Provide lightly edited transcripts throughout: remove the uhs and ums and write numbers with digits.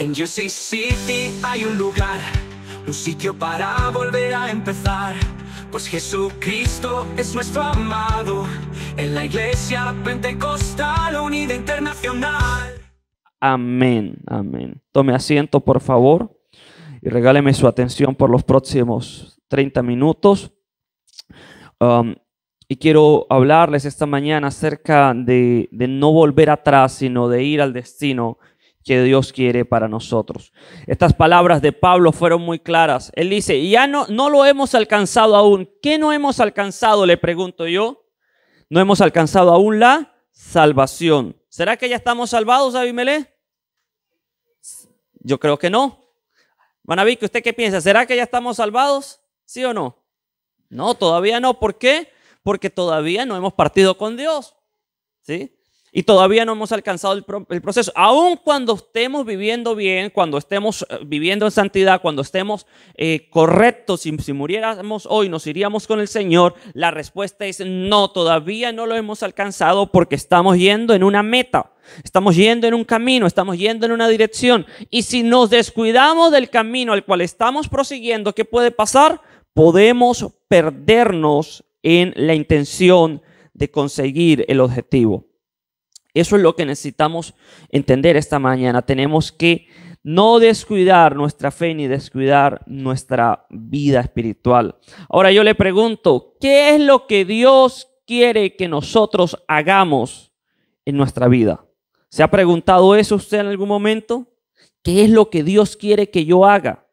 En UC City hay un lugar, un sitio para volver a empezar, pues Jesucristo es nuestro amado, en la iglesia pentecostal unida internacional. Amén, amén. Tome asiento, por favor, y regáleme su atención por los próximos 30 minutos. Y quiero hablarles esta mañana acerca de no volver atrás, sino de ir al destino que Dios quiere para nosotros. Estas palabras de Pablo fueron muy claras. Él dice, ya no lo hemos alcanzado aún. ¿Qué no hemos alcanzado? Le pregunto yo. No hemos alcanzado aún la salvación. ¿Será que ya estamos salvados, Abimelech? Yo creo que no. Manaví, ¿usted qué piensa? ¿Será que ya estamos salvados? ¿Sí o no? No, todavía no. ¿Por qué? Porque todavía no hemos partido con Dios, ¿sí? Y todavía no hemos alcanzado el proceso. Aun cuando estemos viviendo bien, cuando estemos viviendo en santidad, cuando estemos correctos, si muriéramos hoy, nos iríamos con el Señor, la respuesta es no, todavía no lo hemos alcanzado porque estamos yendo en una meta, estamos yendo en un camino, estamos yendo en una dirección. Y si nos descuidamos del camino al cual estamos prosiguiendo, ¿qué puede pasar? Podemos perdernos en la intención de conseguir el objetivo. Eso es lo que necesitamos entender esta mañana. Tenemos que no descuidar nuestra fe ni descuidar nuestra vida espiritual. Ahora yo le pregunto, ¿qué es lo que Dios quiere que nosotros hagamos en nuestra vida? ¿Se ha preguntado eso usted en algún momento? ¿Qué es lo que Dios quiere que yo haga?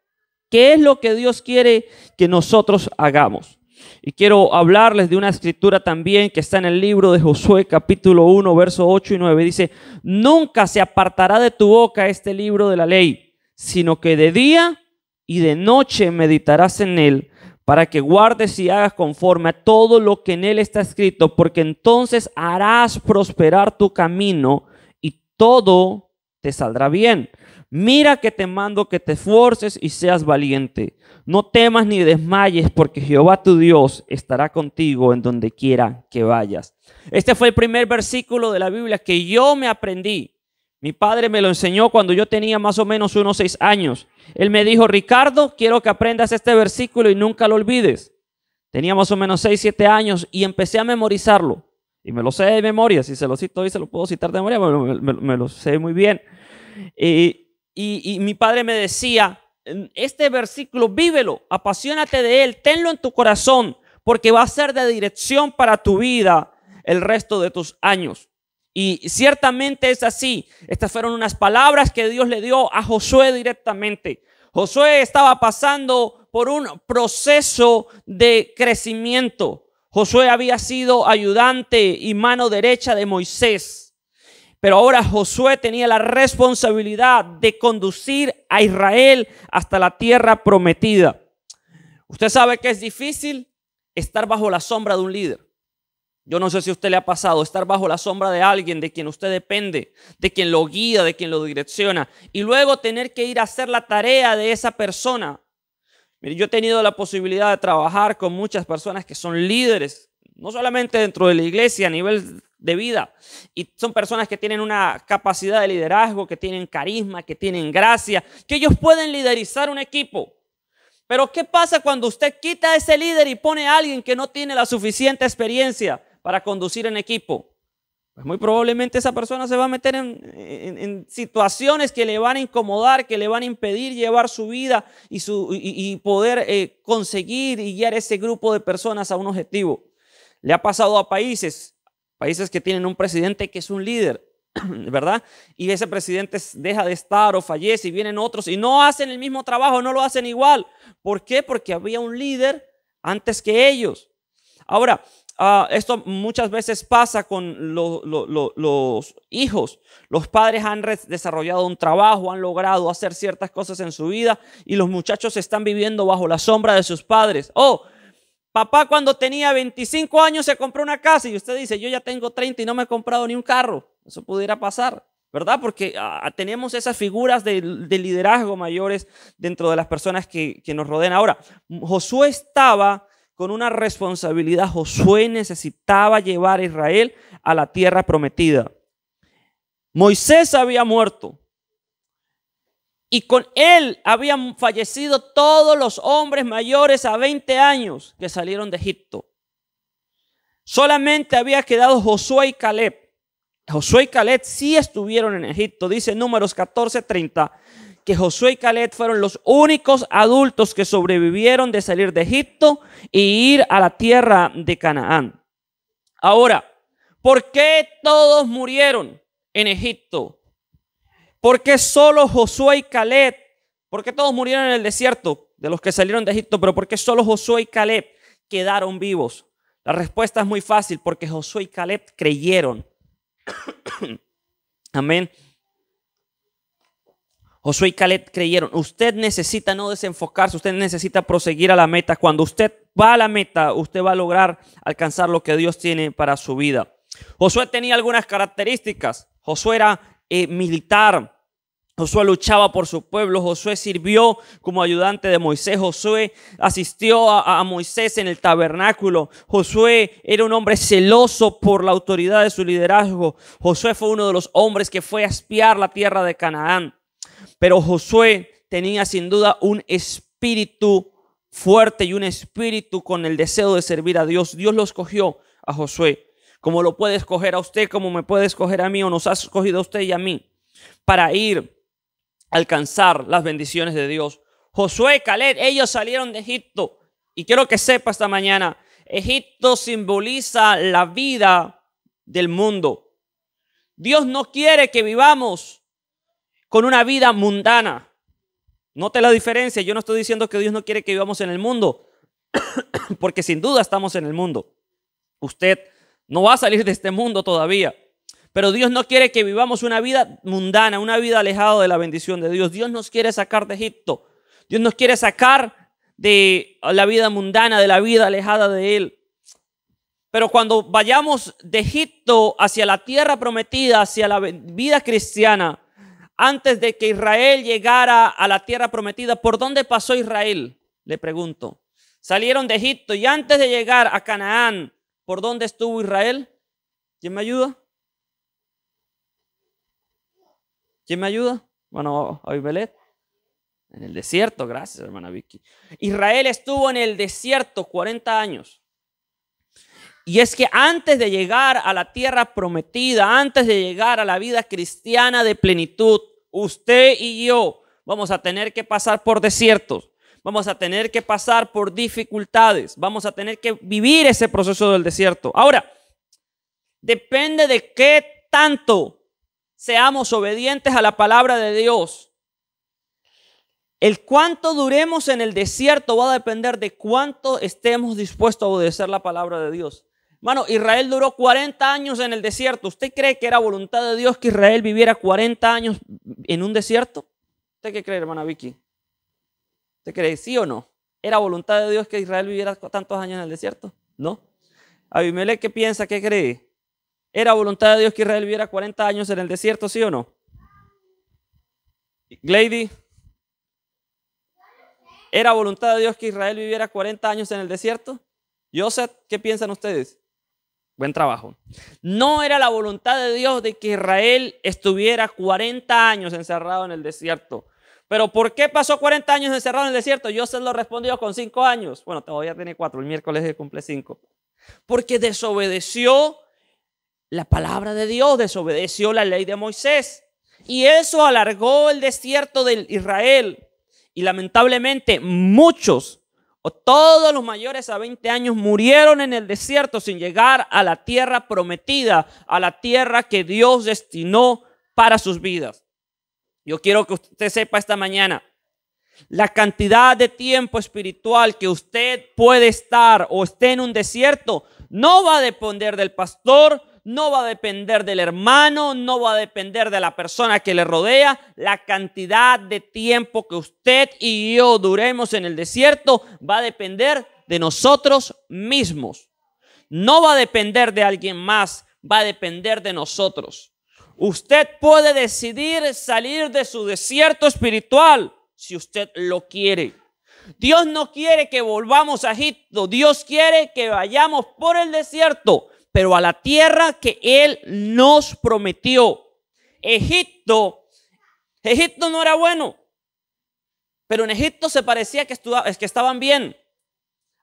¿Qué es lo que Dios quiere que nosotros hagamos? Y quiero hablarles de una escritura también que está en el libro de Josué, capítulo 1, versos 8 y 9. Dice, nunca se apartará de tu boca este libro de la ley, sino que de día y de noche meditarás en él, para que guardes y hagas conforme a todo lo que en él está escrito, porque entonces harás prosperar tu camino y todo te saldrá bien. Mira que te mando que te esfuerces y seas valiente. No temas ni desmayes, porque Jehová tu Dios estará contigo en donde quiera que vayas. Este fue el primer versículo de la Biblia que yo me aprendí. Mi padre me lo enseñó cuando yo tenía más o menos unos 6 años. Él me dijo, Ricardo, quiero que aprendas este versículo y nunca lo olvides. Tenía más o menos 6, 7 años y empecé a memorizarlo. Y me lo sé de memoria. Si se lo cito hoy, se lo puedo citar de memoria. Me lo sé muy bien. Y mi padre me decía, este versículo vívelo, apasionate de él, tenlo en tu corazón, porque va a ser de dirección para tu vida el resto de tus años. Y ciertamente es así. Estas fueron unas palabras que Dios le dio a Josué directamente. Josué estaba pasando por un proceso de crecimiento. Josué había sido ayudante y mano derecha de Moisés. Pero ahora Josué tenía la responsabilidad de conducir a Israel hasta la tierra prometida. Usted sabe que es difícil estar bajo la sombra de un líder. Yo no sé si a usted le ha pasado estar bajo la sombra de alguien de quien usted depende, de quien lo guía, de quien lo direcciona, y luego tener que ir a hacer la tarea de esa persona. Mire, yo he tenido la posibilidad de trabajar con muchas personas que son líderes, no solamente dentro de la iglesia, a nivel de vida, y son personas que tienen una capacidad de liderazgo, que tienen carisma, que tienen gracia, que ellos pueden liderizar un equipo. Pero ¿qué pasa cuando usted quita a ese líder y pone a alguien que no tiene la suficiente experiencia para conducir en equipo? Pues muy probablemente esa persona se va a meter en situaciones que le van a incomodar, que le van a impedir llevar su vida y poder conseguir y guiar ese grupo de personas a un objetivo. Le ha pasado a países que tienen un presidente que es un líder, ¿verdad? Y ese presidente deja de estar o fallece y vienen otros y no hacen el mismo trabajo, no lo hacen igual. ¿Por qué? Porque había un líder antes que ellos. Ahora, esto muchas veces pasa con los hijos. Los padres han desarrollado un trabajo, han logrado hacer ciertas cosas en su vida y los muchachos están viviendo bajo la sombra de sus padres. Papá cuando tenía 25 años se compró una casa y usted dice, yo ya tengo 30 y no me he comprado ni un carro. Eso pudiera pasar, ¿verdad? Porque tenemos esas figuras de liderazgo mayores dentro de las personas que nos rodean. Ahora, Josué estaba con una responsabilidad. Josué necesitaba llevar a Israel a la tierra prometida. Moisés había muerto. Y con él habían fallecido todos los hombres mayores a 20 años que salieron de Egipto. Solamente había quedado Josué y Caleb. Josué y Caleb sí estuvieron en Egipto. Dice Números 14:30 que Josué y Caleb fueron los únicos adultos que sobrevivieron de salir de Egipto y ir a la tierra de Canaán. Ahora, ¿por qué todos murieron en Egipto? ¿Por qué solo Josué y Caleb? ¿Por qué todos murieron en el desierto de los que salieron de Egipto? Pero ¿por qué solo Josué y Caleb quedaron vivos? La respuesta es muy fácil, porque Josué y Caleb creyeron. Amén. Josué y Caleb creyeron. Usted necesita no desenfocarse, usted necesita proseguir a la meta. Cuando usted va a la meta, usted va a lograr alcanzar lo que Dios tiene para su vida. Josué tenía algunas características. Josué era militar. Josué luchaba por su pueblo. Josué sirvió como ayudante de Moisés. Josué asistió a Moisés en el tabernáculo. Josué era un hombre celoso por la autoridad de su liderazgo. Josué fue uno de los hombres que fue a espiar la tierra de Canaán. Pero Josué tenía sin duda un espíritu fuerte y un espíritu con el deseo de servir a Dios. Dios lo escogió a Josué, como lo puede escoger a usted, como me puede escoger a mí, o nos ha escogido a usted y a mí, para ir a alcanzar las bendiciones de Dios. Josué y Caleb, ellos salieron de Egipto. Y quiero que sepa esta mañana, Egipto simboliza la vida del mundo. Dios no quiere que vivamos con una vida mundana. Note la diferencia. Yo no estoy diciendo que Dios no quiere que vivamos en el mundo, porque sin duda estamos en el mundo. Usted no va a salir de este mundo todavía. Pero Dios no quiere que vivamos una vida mundana, una vida alejada de la bendición de Dios. Dios nos quiere sacar de Egipto. Dios nos quiere sacar de la vida mundana, de la vida alejada de Él. Pero cuando vayamos de Egipto hacia la tierra prometida, hacia la vida cristiana, antes de que Israel llegara a la tierra prometida, ¿por dónde pasó Israel? Le pregunto. Salieron de Egipto y antes de llegar a Canaán, ¿por dónde estuvo Israel? ¿Quién me ayuda? ¿Quién me ayuda? Bueno, Abimelech. En el desierto, gracias hermana Vicky. Israel estuvo en el desierto 40 años. Y es que antes de llegar a la tierra prometida, antes de llegar a la vida cristiana de plenitud, usted y yo vamos a tener que pasar por desiertos. Vamos a tener que pasar por dificultades. Vamos a tener que vivir ese proceso del desierto. Ahora, depende de qué tanto seamos obedientes a la palabra de Dios. El cuánto duremos en el desierto va a depender de cuánto estemos dispuestos a obedecer la palabra de Dios. Hermano, Israel duró 40 años en el desierto. ¿Usted cree que era voluntad de Dios que Israel viviera 40 años en un desierto? ¿Usted qué cree, hermana Vicky? ¿Usted cree sí o no? ¿Era voluntad de Dios que Israel viviera tantos años en el desierto? ¿No? Abimelech, ¿qué piensa? ¿Qué cree? ¿Era voluntad de Dios que Israel viviera 40 años en el desierto, sí o no? Glady, ¿era voluntad de Dios que Israel viviera 40 años en el desierto? Joseph, ¿qué piensan ustedes? Buen trabajo. No era la voluntad de Dios de que Israel estuviera 40 años encerrado en el desierto. Pero ¿por qué pasó 40 años encerrado en el desierto? Joseph lo respondió con 5 años. Bueno, todavía tiene 4, el miércoles se cumple 5. Porque desobedeció la palabra de Dios, desobedeció la ley de Moisés. Y eso alargó el desierto de Israel. Y lamentablemente muchos, o todos los mayores a 20 años murieron en el desierto sin llegar a la tierra prometida, a la tierra que Dios destinó para sus vidas. Yo quiero que usted sepa esta mañana, la cantidad de tiempo espiritual que usted puede estar o esté en un desierto no va a depender del pastor, no va a depender del hermano, no va a depender de la persona que le rodea. La cantidad de tiempo que usted y yo duremos en el desierto va a depender de nosotros mismos. No va a depender de alguien más, va a depender de nosotros. Usted puede decidir salir de su desierto espiritual si usted lo quiere. Dios no quiere que volvamos a Egipto. Dios quiere que vayamos por el desierto, pero a la tierra que Él nos prometió. Egipto no era bueno. pero en Egipto se parecía que estaban bien.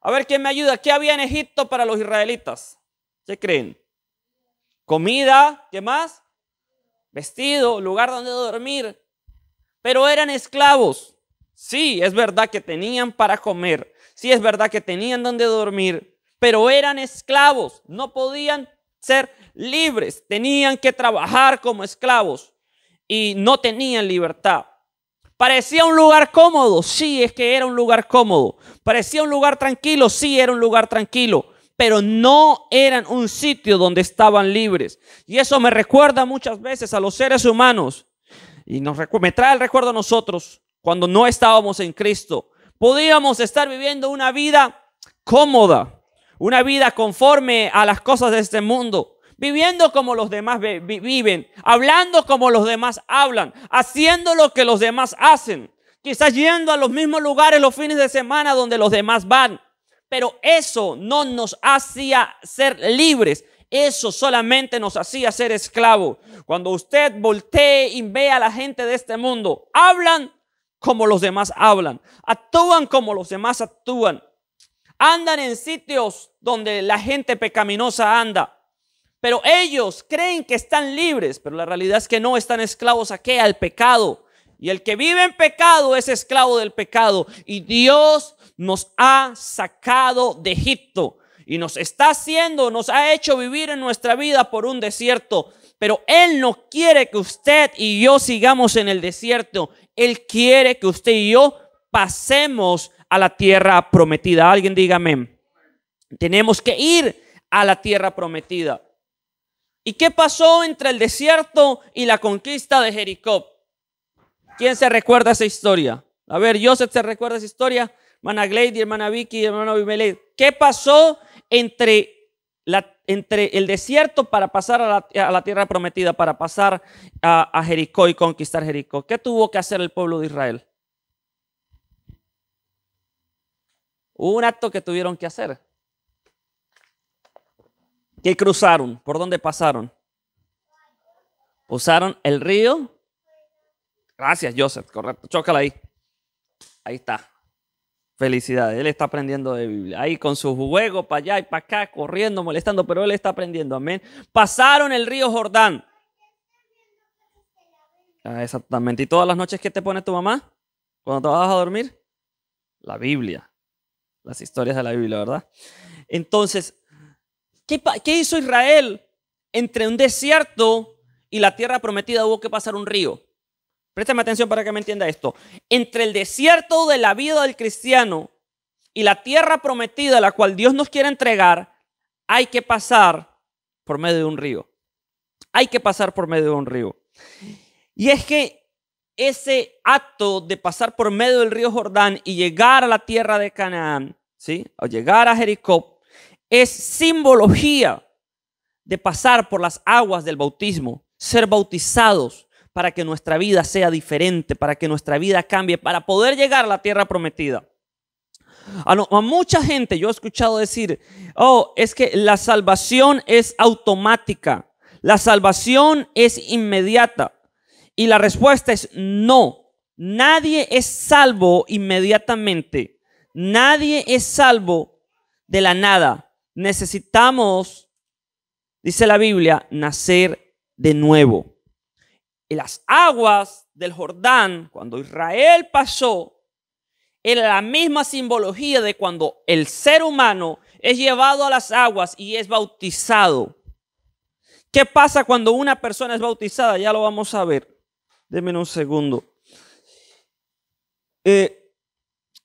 A ver, ¿quién me ayuda? ¿Qué había en Egipto para los israelitas? ¿Qué creen? Comida, ¿qué más? Vestido, lugar donde dormir. Pero eran esclavos. Sí, es verdad que tenían para comer. Sí, es verdad que tenían donde dormir. Pero eran esclavos. No podían ser libres. Tenían que trabajar como esclavos. Y no tenían libertad. ¿Parecía un lugar cómodo? Sí, es que era un lugar cómodo. ¿Parecía un lugar tranquilo? Sí, era un lugar tranquilo. Pero no eran un sitio donde estaban libres. Y eso me recuerda muchas veces a los seres humanos. Y me trae el recuerdo a nosotros cuando no estábamos en Cristo. Podíamos estar viviendo una vida cómoda, una vida conforme a las cosas de este mundo. Viviendo como los demás viven, hablando como los demás hablan, haciendo lo que los demás hacen. Quizás yendo a los mismos lugares los fines de semana donde los demás van. Pero eso no nos hacía ser libres. Eso solamente nos hacía ser esclavos. Cuando usted voltee y ve a la gente de este mundo, hablan como los demás hablan, actúan como los demás actúan, andan en sitios donde la gente pecaminosa anda. Pero ellos creen que están libres, pero la realidad es que no, están esclavos ¿a qué? Al pecado. Y el que vive en pecado es esclavo del pecado. Y Dios nos ha sacado de Egipto y nos ha hecho vivir en nuestra vida por un desierto. Pero Él no quiere que usted y yo sigamos en el desierto. Él quiere que usted y yo pasemos a la tierra prometida. Alguien diga amén. Tenemos que ir a la tierra prometida. ¿Y qué pasó entre el desierto y la conquista de Jericó? ¿Quién se recuerda esa historia? A ver, Joseph se recuerda esa historia. Hermana Glady, hermana Vicky, hermano Abimelech. ¿Qué pasó entre el desierto para pasar a la tierra prometida, para pasar a Jericó y conquistar Jericó? ¿Qué tuvo que hacer el pueblo de Israel? Hubo un acto que tuvieron que hacer. ¿Qué cruzaron? ¿Por dónde pasaron? Usaron el río. Gracias, Joseph, correcto. Chócala ahí. Ahí está. Felicidades. Él está aprendiendo de Biblia. Ahí con su juego para allá y para acá, corriendo, molestando, pero él está aprendiendo. Amén. Pasaron el río Jordán. Exactamente. ¿Y todas las noches qué te pone tu mamá cuando te vas a dormir? La Biblia. Las historias de la Biblia, ¿verdad? Entonces, ¿qué hizo Israel? Entre un desierto y la tierra prometida hubo que pasar un río. Préstame atención para que me entienda esto. Entre el desierto de la vida del cristiano y la tierra prometida, la cual Dios nos quiere entregar, hay que pasar por medio de un río. Hay que pasar por medio de un río. Y es que ese acto de pasar por medio del río Jordán y llegar a la tierra de Canaán, ¿sí? O llegar a Jericó, es simbología de pasar por las aguas del bautismo, ser bautizados para que nuestra vida sea diferente, para que nuestra vida cambie, para poder llegar a la tierra prometida. A mucha gente yo he escuchado decir, es que la salvación es automática, la salvación es inmediata. Y la respuesta es no. Nadie es salvo inmediatamente. Nadie es salvo de la nada. Necesitamos, dice la Biblia, nacer de nuevo. Y las aguas del Jordán, cuando Israel pasó, era la misma simbología de cuando el ser humano es llevado a las aguas y es bautizado. ¿Qué pasa cuando una persona es bautizada? Ya lo vamos a ver. Denme un segundo.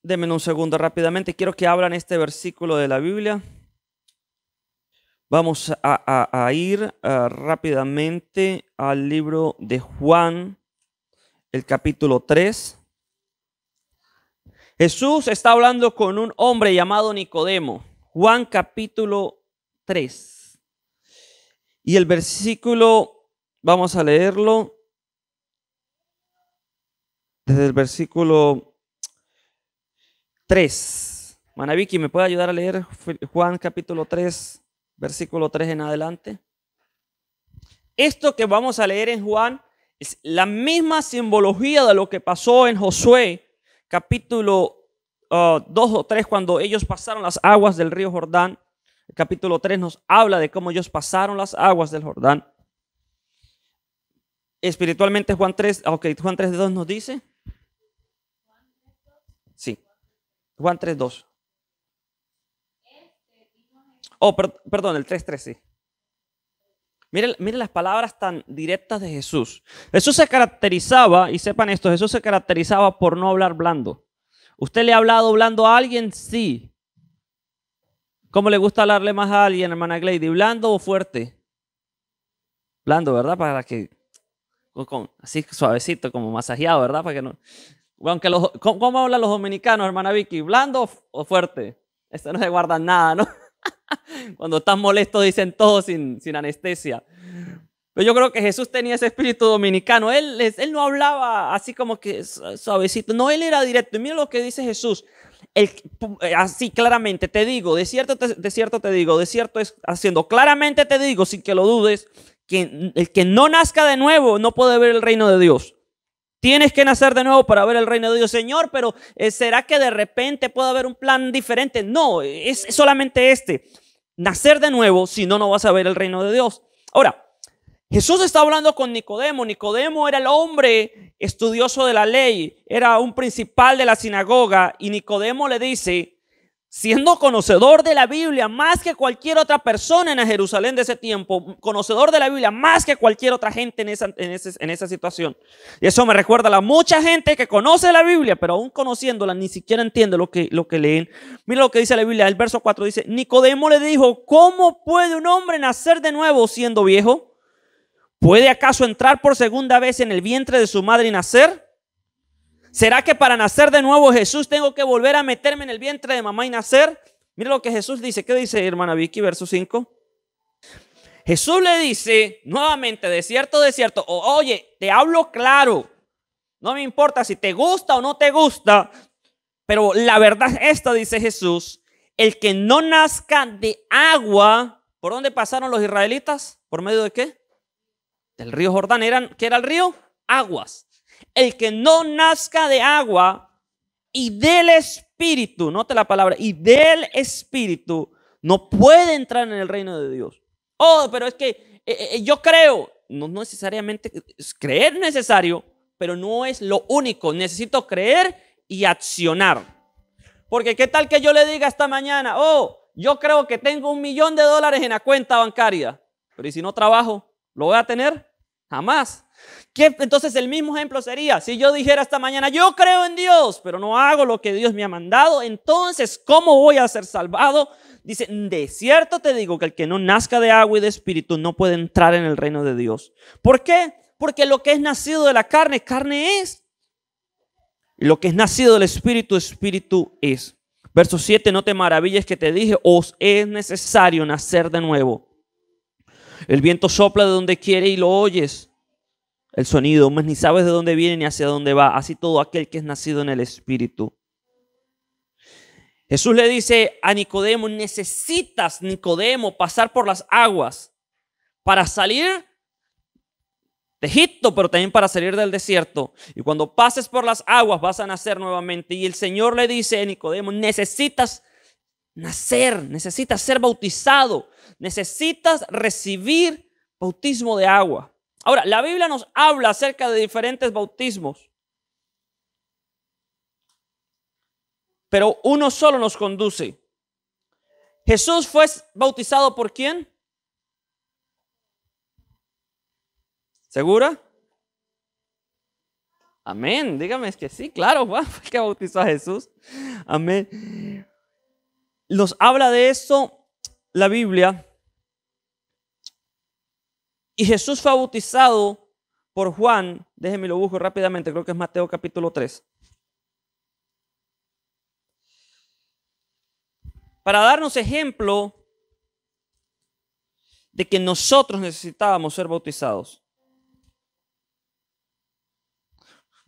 Denme un segundo rápidamente. Quiero que abran este versículo de la Biblia. Vamos a ir rápidamente al libro de Juan, el capítulo 3. Jesús está hablando con un hombre llamado Nicodemo. Juan capítulo 3. Y el versículo, vamos a leerlo desde el versículo 3. Manaviki, ¿me puede ayudar a leer Juan capítulo 3? Versículo 3 en adelante. Esto que vamos a leer en Juan es la misma simbología de lo que pasó en Josué, capítulo 2 o 3, cuando ellos pasaron las aguas del río Jordán. El capítulo 3 nos habla de cómo ellos pasaron las aguas del Jordán. Espiritualmente Juan 3, Juan 3:2 nos dice. Sí, Juan 3:2. Perdón, el 3:3, sí. Miren las palabras tan directas de Jesús. Jesús se caracterizaba, y sepan esto, Jesús se caracterizaba por no hablar blando. ¿Usted le ha hablado blando a alguien? Sí. ¿Cómo le gusta hablarle más a alguien, hermana Glady? ¿Blando o fuerte? Blando, ¿verdad? Para que, así suavecito, como masajeado, ¿verdad? Para que no. Aunque ¿cómo hablan los dominicanos, hermana Vicky? ¿Blando o fuerte? Esto no se guarda nada, ¿no? Cuando están molestos dicen todo sin anestesia. Pero yo creo que Jesús tenía ese espíritu dominicano. Él no hablaba así como que suavecito. No, él era directo. Y mira lo que dice Jesús. Así claramente te digo, de cierto te digo, de cierto es haciendo. Claramente te digo, sin que lo dudes, que el que no nazca de nuevo no puede ver el reino de Dios. Tienes que nacer de nuevo para ver el reino de Dios. Señor, pero ¿será que de repente puede haber un plan diferente? No, es solamente este. Nacer de nuevo, si no, no vas a ver el reino de Dios. Ahora, Jesús está hablando con Nicodemo. Nicodemo era el hombre estudioso de la ley, era un principal de la sinagoga, y Nicodemo le dice, siendo conocedor de la Biblia más que cualquier otra persona en Jerusalén de ese tiempo, conocedor de la Biblia más que cualquier otra gente en esa situación. Y eso me recuerda a la mucha gente que conoce la Biblia, pero aún conociéndola ni siquiera entiende lo que leen. Mira lo que dice la Biblia, el verso 4 dice, Nicodemo le dijo, ¿cómo puede un hombre nacer de nuevo siendo viejo? ¿Puede acaso entrar por segunda vez en el vientre de su madre y nacer? ¿Será que para nacer de nuevo Jesús tengo que volver a meterme en el vientre de mamá y nacer? Mira lo que Jesús dice. ¿Qué dice, hermana Vicky? Verso 5. Jesús le dice nuevamente, de cierto, oye, te hablo claro. No me importa si te gusta o no te gusta, pero la verdad es esta, dice Jesús. El que no nazca de agua, ¿por dónde pasaron los israelitas? ¿Por medio de qué? Del río Jordán. ¿Qué era el río? Aguas. El que no nazca de agua y del Espíritu, note la palabra, y del Espíritu, no puede entrar en el reino de Dios. Oh, pero es que yo creo, no necesariamente, creer es necesario, pero no es lo único. Necesito creer y accionar. Porque qué tal que yo le diga esta mañana, oh, yo creo que tengo $1 millón en la cuenta bancaria, pero ¿y si no trabajo? ¿Lo voy a tener? Jamás. Entonces el mismo ejemplo sería, si yo dijera esta mañana, yo creo en Dios, pero no hago lo que Dios me ha mandado, entonces ¿cómo voy a ser salvado? Dice, de cierto te digo que el que no nazca de agua y de espíritu no puede entrar en el reino de Dios. ¿Por qué? Porque lo que es nacido de la carne, carne es. Y lo que es nacido del espíritu, espíritu es. Verso 7, no te maravilles que te dije, os es necesario nacer de nuevo. El viento sopla de donde quiere y lo oyes. El sonido, mas ni sabes de dónde viene ni hacia dónde va. Así todo aquel que es nacido en el Espíritu. Jesús le dice a Nicodemo, necesitas, Nicodemo, pasar por las aguas para salir de Egipto, pero también para salir del desierto. Y cuando pases por las aguas vas a nacer nuevamente. Y el Señor le dice a Nicodemo, necesitas nacer, necesitas ser bautizado, necesitas recibir bautismo de agua. Ahora, la Biblia nos habla acerca de diferentes bautismos, pero uno solo nos conduce. Jesús fue bautizado ¿por quién? ¿Segura? Amén. Dígame, es que sí, claro, fue el que bautizó a Jesús. Amén. Nos habla de eso la Biblia. Y Jesús fue bautizado por Juan. Déjenme lo busco rápidamente, creo que es Mateo capítulo 3. Para darnos ejemplo de que nosotros necesitábamos ser bautizados.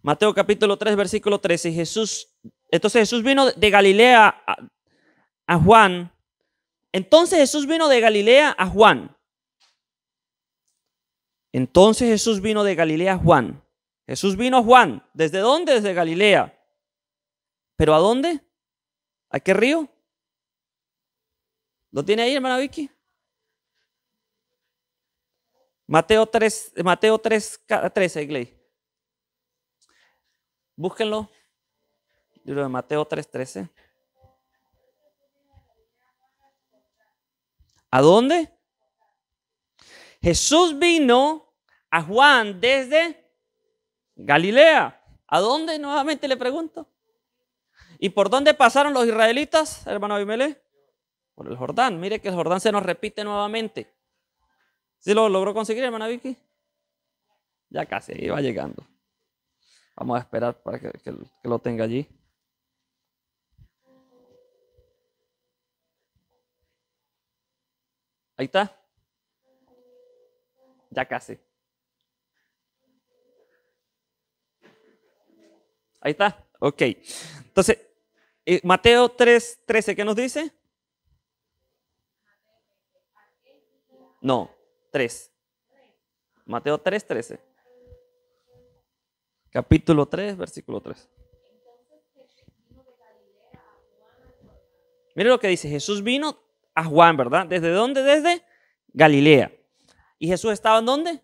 Mateo capítulo 3, versículo 13. Entonces Jesús vino de Galilea a Juan. Entonces Jesús vino de Galilea a Juan. Entonces Jesús vino de Galilea a Juan. Jesús vino a Juan. ¿Desde dónde? Desde Galilea. ¿Pero a dónde? ¿A qué río? ¿Lo tiene ahí, hermana Vicky? Mateo 3, 13, Gley. Búsquenlo. Libro de Mateo 3:13. ¿A dónde? Jesús vino a Juan desde Galilea. ¿A dónde? Nuevamente le pregunto. ¿Y por dónde pasaron los israelitas, hermano Abimele? Por el Jordán. Mire que el Jordán se nos repite nuevamente. ¿Sí lo logró conseguir, hermana Vicky? Ya casi, iba llegando. Vamos a esperar para que lo tenga allí. Ahí está. Ya casi. Ahí está. Ok. Entonces, Mateo 3:13, ¿qué nos dice? No, 3. Mateo 3:13. Capítulo 3, versículo 3. Mire lo que dice. Jesús vino a Juan, ¿verdad? ¿Desde dónde? Desde Galilea. ¿Y Jesús estaba en dónde?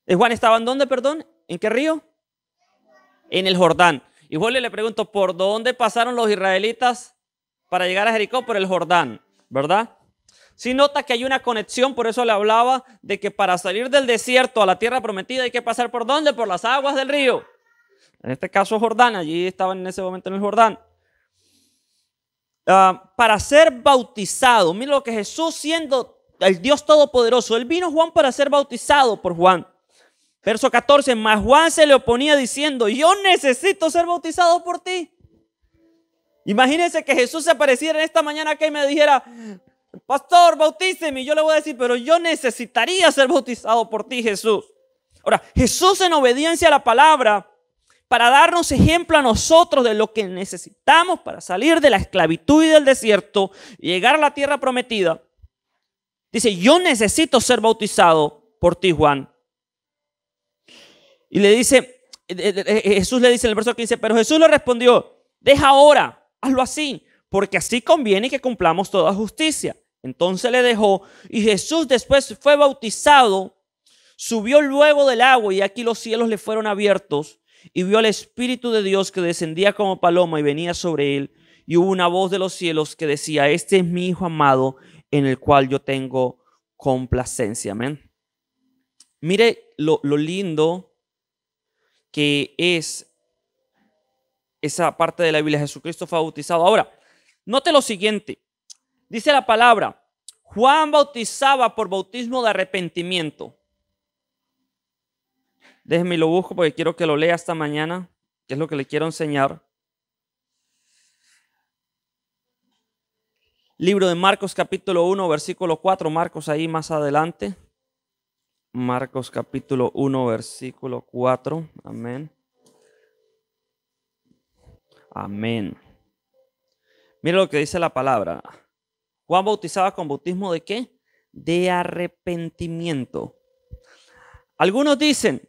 ¿Juan estaba en dónde, perdón? ¿En qué río? En el Jordán. Y Julio le pregunto, ¿por dónde pasaron los israelitas para llegar a Jericó? Por el Jordán, ¿verdad? Sí nota que hay una conexión, por eso le hablaba de que para salir del desierto a la tierra prometida hay que pasar ¿por dónde? Por las aguas del río. En este caso Jordán, allí estaban en ese momento en el Jordán. Para ser bautizado, mira lo que Jesús, siendo el Dios Todopoderoso, él vino Juan para ser bautizado por Juan. Verso 14, mas Juan se le oponía diciendo, yo necesito ser bautizado por ti. Imagínense que Jesús se apareciera en esta mañana acá y me dijera, pastor, bautíceme. Y yo le voy a decir, pero yo necesitaría ser bautizado por ti, Jesús. Ahora, Jesús en obediencia a la palabra, para darnos ejemplo a nosotros de lo que necesitamos para salir de la esclavitud y del desierto y llegar a la tierra prometida, dice, yo necesito ser bautizado por ti, Juan. Y le dice, Jesús le dice en el verso 15, pero Jesús le respondió, deja ahora, hazlo así, porque así conviene que cumplamos toda justicia. Entonces le dejó y Jesús después fue bautizado, subió luego del agua y aquí los cielos le fueron abiertos y vio al Espíritu de Dios que descendía como paloma y venía sobre él. Y hubo una voz de los cielos que decía, este es mi Hijo amado en el cual yo tengo complacencia. Amén. Mire lo lindo que es esa parte de la Biblia. Jesucristo fue bautizado. Ahora, note lo siguiente. Dice la palabra, Juan bautizaba por bautismo de arrepentimiento. Déjenme lo busco porque quiero que lo lea esta mañana, que es lo que le quiero enseñar. Libro de Marcos capítulo 1, versículo 4. Marcos ahí más adelante. Marcos capítulo 1, versículo 4. Amén. Amén. Mira lo que dice la palabra. Juan bautizaba con bautismo ¿de qué? De arrepentimiento. Algunos dicen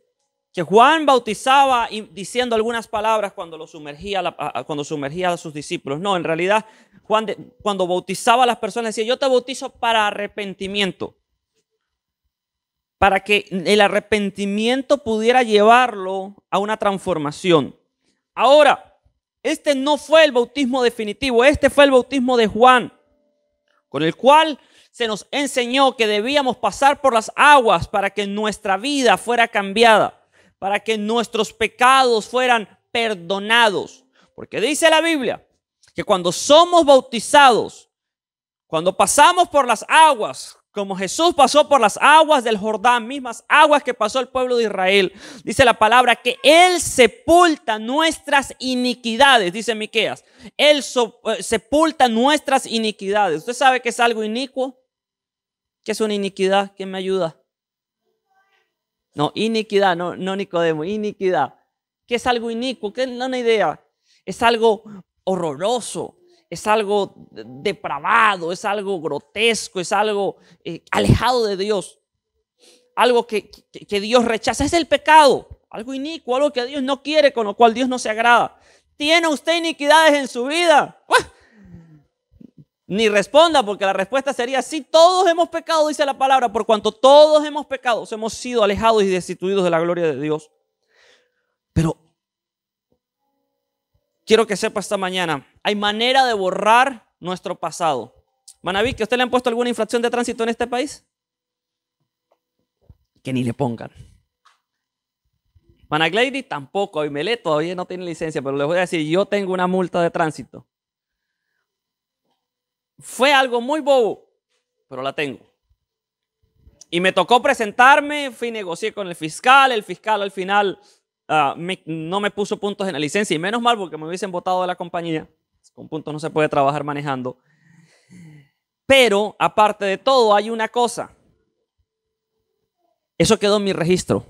que Juan bautizaba diciendo algunas palabras cuando sumergía a sus discípulos. No, en realidad Juan cuando bautizaba a las personas decía, yo te bautizo para arrepentimiento. Para que el arrepentimiento pudiera llevarlo a una transformación. Ahora, este no fue el bautismo definitivo, este fue el bautismo de Juan, con el cual se nos enseñó que debíamos pasar por las aguas para que nuestra vida fuera cambiada, para que nuestros pecados fueran perdonados. Porque dice la Biblia que cuando somos bautizados, cuando pasamos por las aguas, como Jesús pasó por las aguas del Jordán, mismas aguas que pasó el pueblo de Israel, dice la palabra que Él sepulta nuestras iniquidades, dice Miqueas. Él sepulta nuestras iniquidades. ¿Usted sabe que es algo inicuo? ¿Qué es una iniquidad? ¿Quién me ayuda? No, iniquidad, no Nicodemo, iniquidad. ¿Qué es algo inicuo? ¿Qué? No, una idea. Es algo horroroso. Es algo depravado, es algo grotesco, es algo alejado de Dios. Algo que Dios rechaza. Es el pecado, algo inicuo, algo que Dios no quiere, con lo cual Dios no se agrada. ¿Tiene usted iniquidades en su vida? Ni responda, porque la respuesta sería sí, todos hemos pecado, dice la palabra, por cuanto todos hemos pecado, hemos sido alejados y destituidos de la gloria de Dios. Pero quiero que sepa esta mañana, hay manera de borrar nuestro pasado. Manaví, ¿que a usted le han puesto alguna infracción de tránsito en este país? Que ni le pongan. Managlady tampoco, Abimelé todavía no tiene licencia, pero les voy a decir, yo tengo una multa de tránsito. Fue algo muy bobo, pero la tengo. Y me tocó presentarme, fui y negocié con el fiscal al final no me puso puntos en la licencia, y menos mal porque me hubiesen botado de la compañía. Con puntos no se puede trabajar manejando. Pero aparte de todo hay una cosa. Eso quedó en mi registro.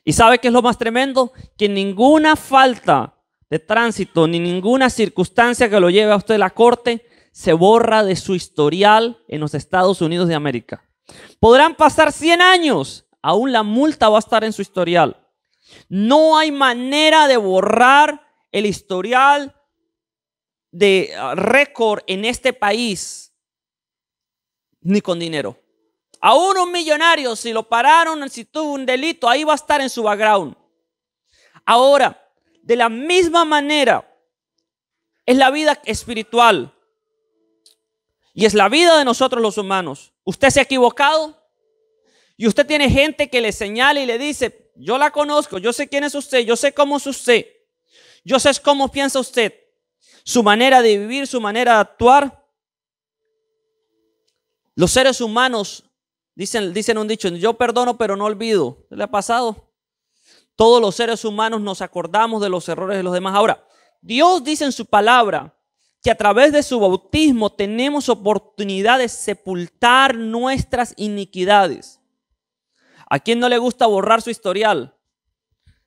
¿Y sabe qué es lo más tremendo? Que ninguna falta de tránsito ni ninguna circunstancia que lo lleve a usted a la corte se borra de su historial en los Estados Unidos de América. Podrán pasar 100 años, aún la multa va a estar en su historial. No hay manera de borrar el historial de récord en este país, ni con dinero. Aún un millonario, si lo pararon, si tuvo un delito, ahí va a estar en su background. Ahora, de la misma manera, es la vida espiritual. Y es la vida de nosotros los humanos. Usted se ha equivocado y usted tiene gente que le señala y le dice, yo la conozco, yo sé quién es usted, yo sé cómo es usted, yo sé cómo piensa usted, su manera de vivir, su manera de actuar. Los seres humanos dicen un dicho, yo perdono pero no olvido. ¿Le ha pasado? Todos los seres humanos nos acordamos de los errores de los demás. Ahora, Dios dice en su palabra que a través de su bautismo tenemos oportunidad de sepultar nuestras iniquidades. ¿A quién no le gusta borrar su historial?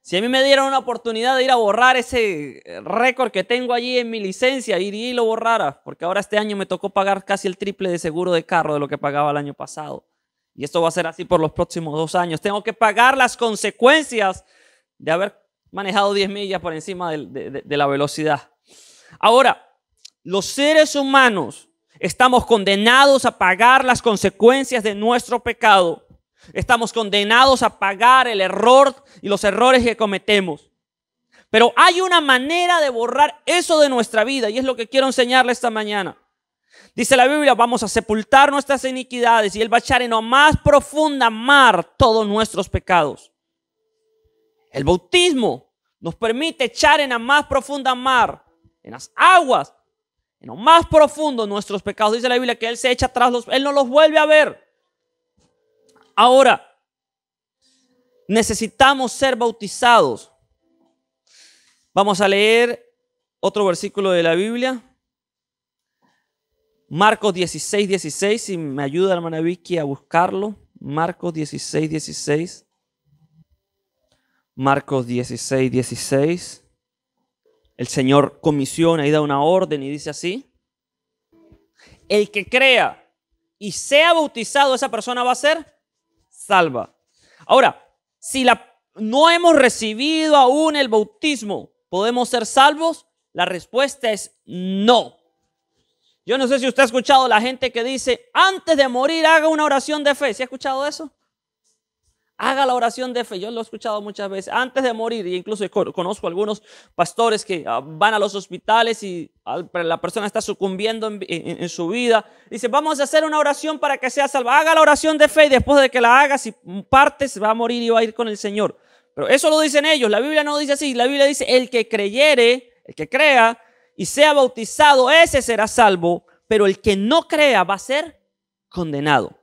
Si a mí me dieran una oportunidad de ir a borrar ese récord que tengo allí en mi licencia, iría y lo borrara, porque ahora este año me tocó pagar casi el triple de seguro de carro de lo que pagaba el año pasado. Y esto va a ser así por los próximos 2 años. Tengo que pagar las consecuencias de haber manejado 10 millas por encima de la velocidad. Ahora, los seres humanos estamos condenados a pagar las consecuencias de nuestro pecado. Estamos condenados a pagar el error y los errores que cometemos. Pero hay una manera de borrar eso de nuestra vida y es lo que quiero enseñarle esta mañana. Dice la Biblia, vamos a sepultar nuestras iniquidades y Él va a echar en la más profunda mar todos nuestros pecados. El bautismo nos permite echar en la más profunda mar, en las aguas, en lo más profundo nuestros pecados. Dice la Biblia que Él se echa atrás, Él no los vuelve a ver. Ahora, necesitamos ser bautizados. Vamos a leer otro versículo de la Biblia. Marcos 16, 16. Si me ayuda la hermana Vicky a buscarlo. Marcos 16, 16. Marcos 16, 16. El Señor comisiona y da una orden y dice así: el que crea y sea bautizado, esa persona va a ser salva. Ahora, si no hemos recibido aún el bautismo, ¿podemos ser salvos? La respuesta es no. Yo no sé si usted ha escuchado a la gente que dice, antes de morir haga una oración de fe. ¿Sí ha escuchado eso? Haga la oración de fe. Yo lo he escuchado muchas veces. Antes de morir, e incluso conozco algunos pastores que van a los hospitales y la persona está sucumbiendo en su vida. Dice, vamos a hacer una oración para que sea salva. Haga la oración de fe y después de que la haga, si parte, se va a morir y va a ir con el Señor. Pero eso lo dicen ellos. La Biblia no dice así. La Biblia dice, el que creyere, el que crea y sea bautizado, ese será salvo. Pero el que no crea va a ser condenado.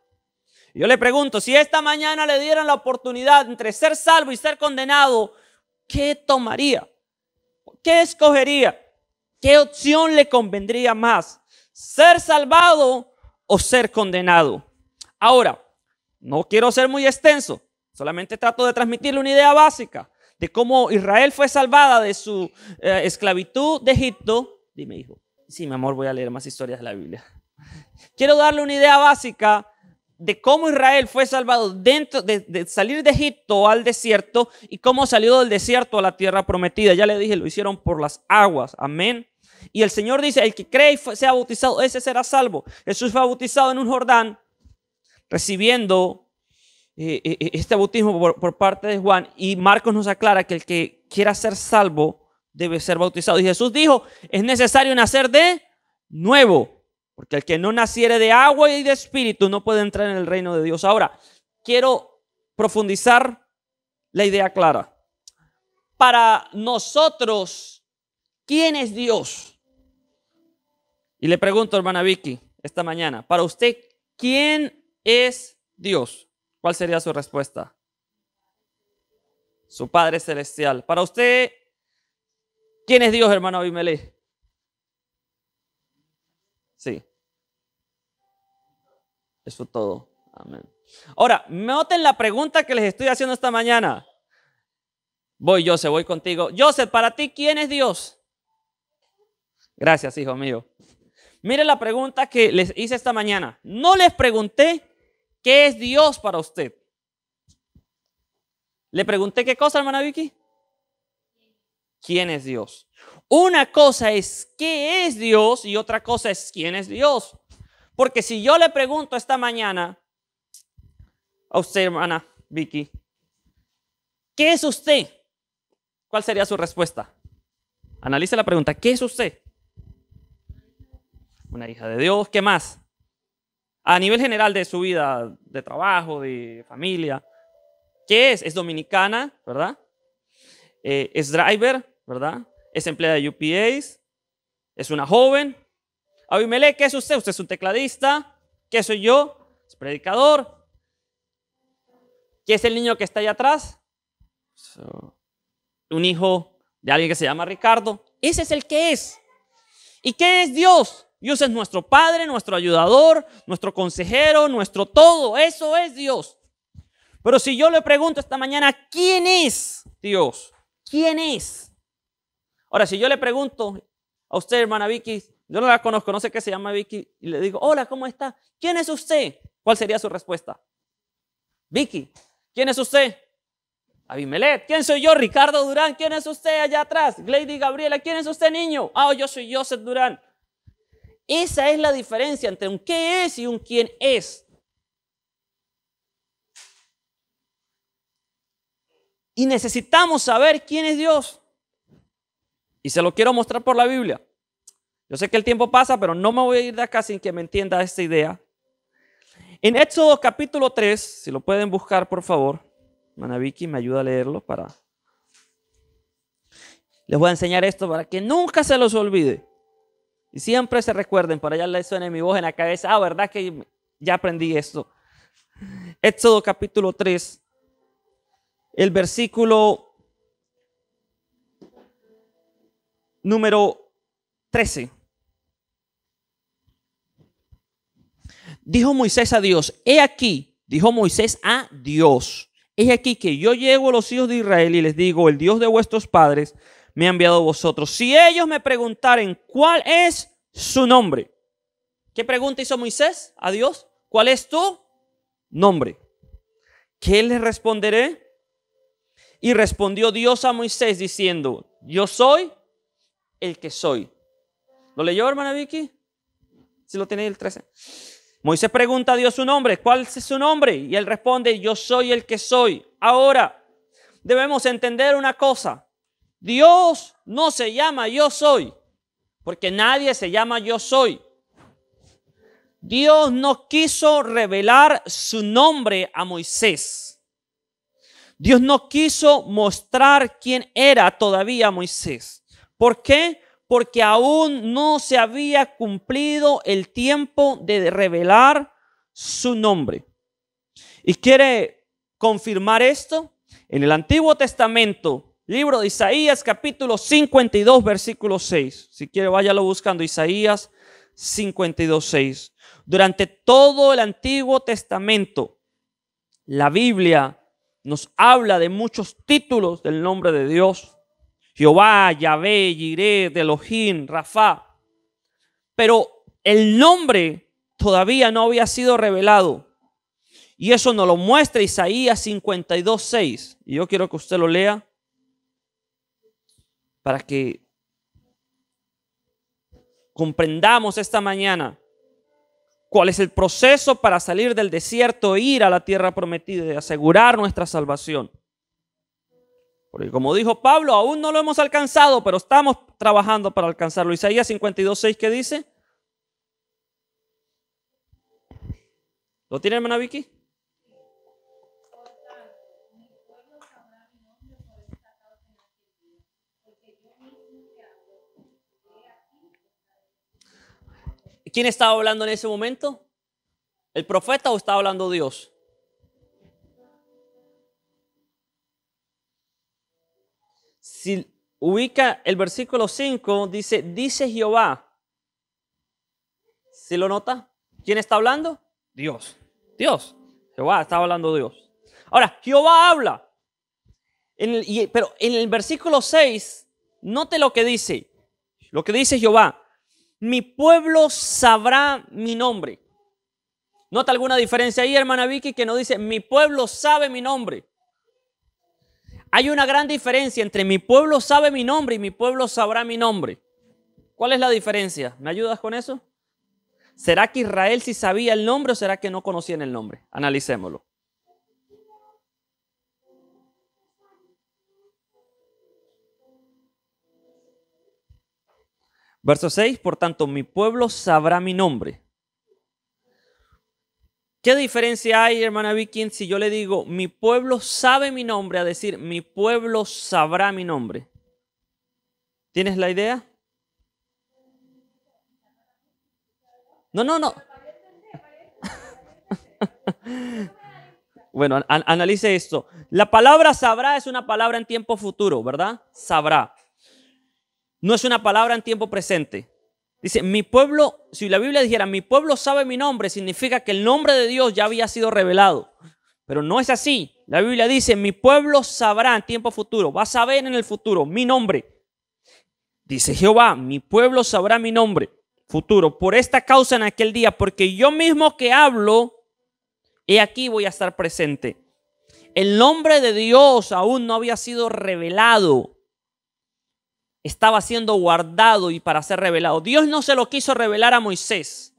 Yo le pregunto, si esta mañana le dieran la oportunidad entre ser salvo y ser condenado, ¿qué tomaría? ¿Qué escogería? ¿Qué opción le convendría más? ¿Ser salvado o ser condenado? Ahora, no quiero ser muy extenso, solamente trato de transmitirle una idea básica de cómo Israel fue salvada de su esclavitud de Egipto. Dime, hijo. Sí, mi amor, voy a leer más historias de la Biblia. Quiero darle una idea básica de cómo Israel fue salvado dentro de salir de Egipto al desierto y cómo salió del desierto a la tierra prometida. Ya le dije, lo hicieron por las aguas. Amén. Y el Señor dice, el que cree y sea bautizado, ese será salvo. Jesús fue bautizado en un Jordán, recibiendo este bautismo por parte de Juan. Y Marcos nos aclara que el que quiera ser salvo debe ser bautizado. Y Jesús dijo, es necesario nacer de nuevo. Porque el que no naciere de agua y de espíritu no puede entrar en el reino de Dios. Ahora, quiero profundizar la idea clara. Para nosotros, ¿quién es Dios? Y le pregunto, hermana Vicky, esta mañana, para usted, ¿quién es Dios? ¿Cuál sería su respuesta? Su Padre Celestial. Para usted, ¿quién es Dios, hermano Abimelech? Sí. Eso es todo. Amén. Ahora, noten la pregunta que les estoy haciendo esta mañana. Voy, Joseph, voy contigo. Joseph, para ti, ¿quién es Dios? Gracias, hijo mío. Mire la pregunta que les hice esta mañana. No les pregunté qué es Dios para usted. ¿Le pregunté qué cosa, hermana Vicky? ¿Quién es Dios? Una cosa es qué es Dios y otra cosa es quién es Dios. Porque si yo le pregunto esta mañana a usted, hermana Vicky, ¿qué es usted? ¿Cuál sería su respuesta? Analice la pregunta. ¿Qué es usted? Una hija de Dios. ¿Qué más? A nivel general de su vida, de trabajo, de familia. ¿Qué es? Es dominicana, ¿verdad? Es driver, ¿verdad? Es empleada de UPS. Es una joven. Abimelech, ¿qué es usted? Usted es un tecladista. ¿Qué soy yo? Es predicador. ¿Qué es el niño que está allá atrás? Un hijo de alguien que se llama Ricardo. Ese es el que es. ¿Y qué es Dios? Dios es nuestro Padre, nuestro ayudador, nuestro consejero, nuestro todo. Eso es Dios. Pero si yo le pregunto esta mañana, ¿quién es Dios? ¿Quién es? Ahora, si yo le pregunto a usted, hermana Vicky, yo no la conozco, no sé qué se llama Vicky, y le digo, hola, ¿cómo está? ¿Quién es usted? ¿Cuál sería su respuesta? Vicky, ¿quién es usted? Abimelech. ¿Quién soy yo? Ricardo Durán. ¿Quién es usted allá atrás? Glady Gabriela. ¿Quién es usted, niño? Yo soy Joseph Durán. Esa es la diferencia entre un qué es y un quién es. Y necesitamos saber quién es Dios. Y se lo quiero mostrar por la Biblia. Yo sé que el tiempo pasa, pero no me voy a ir de acá sin que me entienda esta idea. En Éxodo capítulo 3, si lo pueden buscar, por favor. Hermana Vicky me ayuda a leerlo para... Les voy a enseñar esto para que nunca se los olvide. Y siempre se recuerden, para allá les suene mi voz en la cabeza. ¿Verdad que ya aprendí esto? Éxodo capítulo 3, el versículo número 13. Dijo Moisés a Dios, he aquí, dijo Moisés a Dios, he aquí que yo llego a los hijos de Israel y les digo, el Dios de vuestros padres me ha enviado a vosotros. Si ellos me preguntaren cuál es su nombre. ¿Qué pregunta hizo Moisés a Dios? ¿Cuál es tu nombre? ¿Qué les responderé? Y respondió Dios a Moisés diciendo, yo soy el que soy. ¿Lo leyó, hermana Vicky? Si lo tenéis el 13. Moisés pregunta a Dios su nombre. ¿Cuál es su nombre? Y él responde, yo soy el que soy. Ahora, debemos entender una cosa. Dios no se llama yo soy, porque nadie se llama yo soy. Dios no quiso revelar su nombre a Moisés. Dios no quiso mostrar quién era todavía Moisés. ¿Por qué? Porque aún no se había cumplido el tiempo de revelar su nombre. ¿Y quiere confirmar esto? En el Antiguo Testamento, libro de Isaías, capítulo 52, versículo 6. Si quiere, váyalo buscando. Isaías 52, 6. Durante todo el Antiguo Testamento, la Biblia nos habla de muchos títulos del nombre de Dios. Jehová, Yahvé, Jireh, Elohim, Rafa. Pero el nombre todavía no había sido revelado. Y eso nos lo muestra Isaías 52:6. Y yo quiero que usted lo lea para que comprendamos esta mañana cuál es el proceso para salir del desierto e ir a la tierra prometida y asegurar nuestra salvación. Porque como dijo Pablo, aún no lo hemos alcanzado, pero estamos trabajando para alcanzarlo. Isaías 52:6, ¿qué dice? ¿Lo tiene, hermana Vicky? ¿Quién estaba hablando en ese momento? ¿El profeta o estaba hablando Dios? Si ubica el versículo 5, dice Jehová. ¿Sí lo nota? ¿Quién está hablando? Dios. Jehová, estaba hablando Dios. Ahora, Jehová habla. Pero en el versículo 6, note lo que dice. Lo que dice Jehová. Mi pueblo sabrá mi nombre. ¿Nota alguna diferencia ahí, hermana Vicky, que no dice mi pueblo sabe mi nombre? Hay una gran diferencia entre mi pueblo sabe mi nombre y mi pueblo sabrá mi nombre. ¿Cuál es la diferencia? ¿Me ayudas con eso? ¿Será que Israel sí sabía el nombre o será que no conocían el nombre? Analicémoslo. Verso 6, por tanto, mi pueblo sabrá mi nombre. ¿Qué diferencia hay, hermana Vicky, si yo le digo mi pueblo sabe mi nombre a decir mi pueblo sabrá mi nombre? ¿Tienes la idea? No. Bueno, analice esto. La palabra sabrá es una palabra en tiempo futuro, ¿verdad? Sabrá. No es una palabra en tiempo presente. Dice, mi pueblo, si la Biblia dijera, mi pueblo sabe mi nombre, significa que el nombre de Dios ya había sido revelado. Pero no es así. La Biblia dice, mi pueblo sabrá en tiempo futuro, va a saber en el futuro mi nombre. Dice Jehová, mi pueblo sabrá mi nombre futuro. Por esta causa en aquel día, porque yo mismo que hablo, he aquí voy a estar presente. El nombre de Dios aún no había sido revelado. Estaba siendo guardado y para ser revelado. Dios no se lo quiso revelar a Moisés.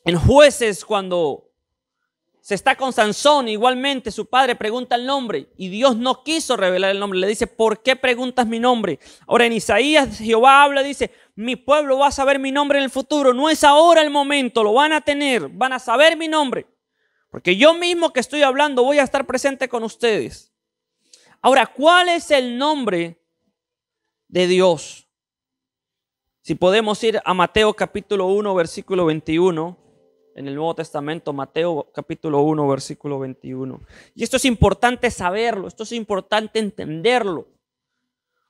En Jueces, cuando se está con Sansón, igualmente su padre pregunta el nombre y Dios no quiso revelar el nombre. Le dice, ¿por qué preguntas mi nombre? Ahora en Isaías, Jehová habla, dice, mi pueblo va a saber mi nombre en el futuro. No es ahora el momento, lo van a tener, van a saber mi nombre. Porque yo mismo que estoy hablando voy a estar presente con ustedes. Ahora, ¿cuál es el nombre de Dios? Si podemos ir a Mateo capítulo 1, versículo 21, en el Nuevo Testamento, Mateo capítulo 1, versículo 21. Y esto es importante saberlo, esto es importante entenderlo.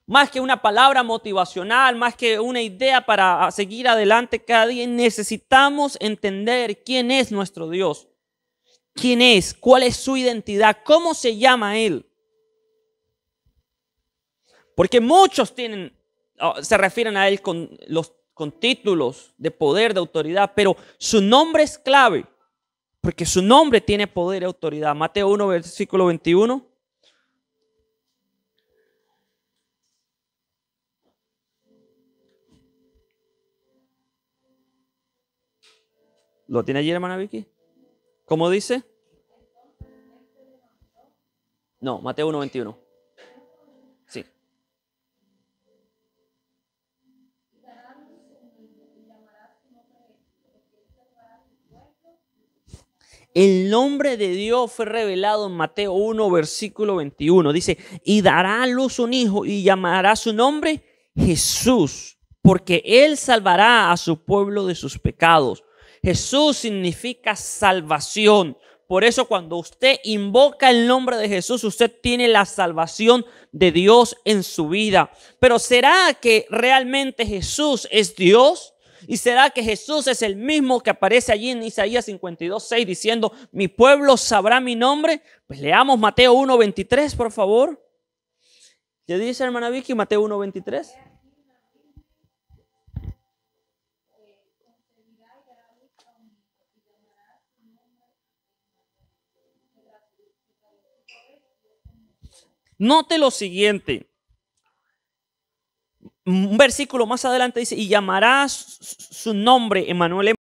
Más que una palabra motivacional, más que una idea para seguir adelante cada día, necesitamos entender quién es nuestro Dios. ¿Quién es? ¿Cuál es su identidad? ¿Cómo se llama Él? Porque muchos se refieren a Él con títulos de poder, de autoridad, pero su nombre es clave, porque su nombre tiene poder y autoridad. Mateo 1, versículo 21. ¿Lo tiene allí, hermana Vicky? ¿Cómo dice? No, Mateo 1, 21. Sí. El nombre de Dios fue revelado en Mateo 1, versículo 21. Dice, y dará a luz un hijo y llamará su nombre Jesús, porque Él salvará a su pueblo de sus pecados. Jesús significa salvación. Por eso cuando usted invoca el nombre de Jesús, usted tiene la salvación de Dios en su vida. Pero ¿será que realmente Jesús es Dios? ¿Y será que Jesús es el mismo que aparece allí en Isaías 52:6 diciendo, mi pueblo sabrá mi nombre? Pues leamos Mateo 1:23, por favor. ¿Qué dice, hermana Vicky, Mateo 1:23? Note lo siguiente. Un versículo más adelante dice, y llamarás su nombre Emmanuel.